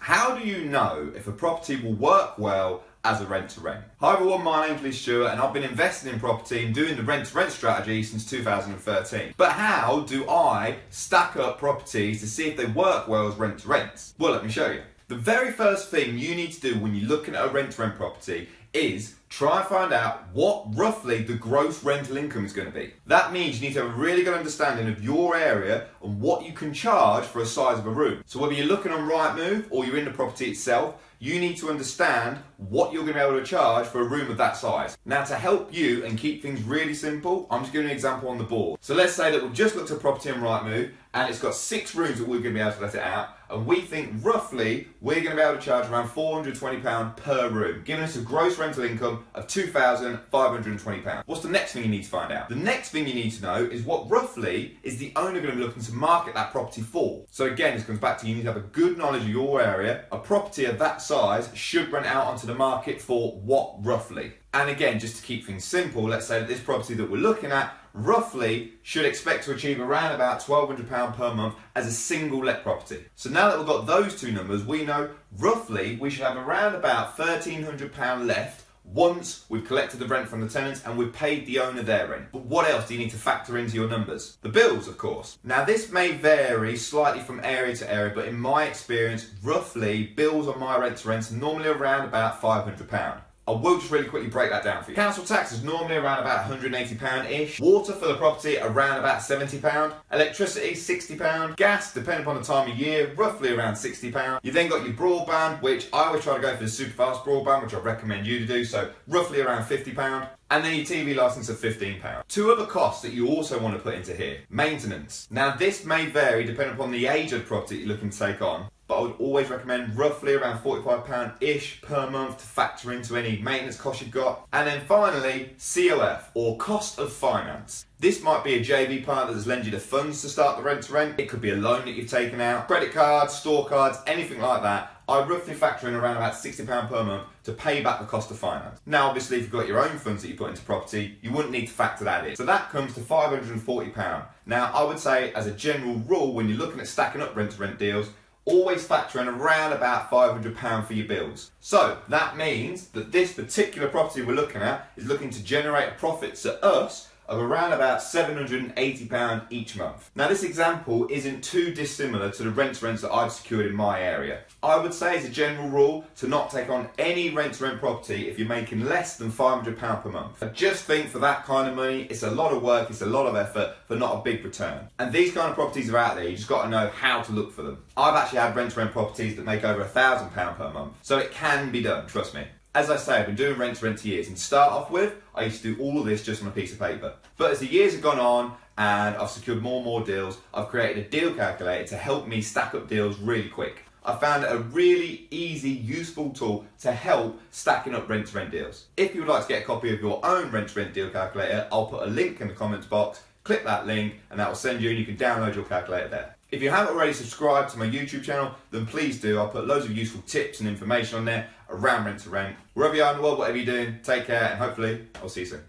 How do you know if a property will work well as a rent-to-rent? Hi everyone, my name's Lee Stewart and I've been investing in property and doing the rent-to-rent strategy since 2013. But how do I stack up properties to see if they work well as rent-to-rents? Well, let me show you. The very first thing you need to do when you're looking at a rent-to-rent property is try and find out what roughly the gross rental income is going to be. That means you need to have a really good understanding of your area and what you can charge for a size of a room. So whether you're looking on Rightmove or you're in the property itself, you need to understand what you're going to be able to charge for a room of that size. Now, to help you and keep things really simple, I'm just giving an example on the board. So let's say that we've just looked at a property on Rightmove and it's got 6 rooms that we're going to be able to let it out, and we think roughly we're going to be able to charge around £420 per room, giving us a gross rental income of £2,520. What's the next thing you need to find out? The next thing you need to know is what roughly is the owner going to be looking to market that property for. So again, this comes back to you need to have a good knowledge of your area. A property of that size should rent out onto the market for what roughly? And again, just to keep things simple, let's say that this property that we're looking at roughly should expect to achieve around about £1,200 per month as a single let property. So now that we've got those two numbers, we know roughly we should have around about £1,300 left once we've collected the rent from the tenants and we've paid the owner their rent. But what else do you need to factor into your numbers? The bills, of course. Now this may vary slightly from area to area, but in my experience, roughly bills on my rent-to-rents are normally around about £500. I will just really quickly break that down for you. Council tax is normally around about £180-ish. Water for the property around about £70. Electricity, £60. Gas, depending upon the time of year, roughly around £60. You then got your broadband, which I always try to go for the super fast broadband, which I recommend you to do, so roughly around £50. And then your TV licence of £15. Two other costs that you also want to put into here. Maintenance. Now this may vary depending upon the age of the property you're looking to take on, but I would always recommend roughly around £45-ish per month to factor into any maintenance costs you've got. And then finally, COF, or cost of finance. This might be a JV partner that's lent you the funds to start the rent-to-rent. It could be a loan that you've taken out, credit cards, store cards, anything like that. I roughly factor in around about £60 per month to pay back the cost of finance. Now obviously if you've got your own funds that you put into property, you wouldn't need to factor that in. So that comes to £540. Now I would say as a general rule, when you're looking at stacking up rent-to-rent deals, always factor in around about £500 for your bills. So that means that this particular property we're looking at is looking to generate a profit to us of around about £780 each month. Now this example isn't too dissimilar to the rent-to-rents that I've secured in my area. I would say as a general rule to not take on any rent-to-rent property if you're making less than £500 per month. I just think for that kind of money, it's a lot of work, it's a lot of effort for not a big return. And these kind of properties are out there, you just got to know how to look for them. I've actually had rent-to-rent properties that make over £1,000 per month, so it can be done, trust me. As I say, I've been doing rent-to-rent for years, and to start off with, I used to do all of this just on a piece of paper. But as the years have gone on, and I've secured more and more deals, I've created a deal calculator to help me stack up deals really quick. I found it a really easy, useful tool to help stacking up rent-to-rent deals. If you would like to get a copy of your own rent-to-rent deal calculator, I'll put a link in the comments box. Click that link, and that will send you, and you can download your calculator there. If you haven't already subscribed to my YouTube channel, then please do. I'll put loads of useful tips and information on there around rent-to-rent. Wherever you are in the world, whatever you're doing, take care, and hopefully I'll see you soon.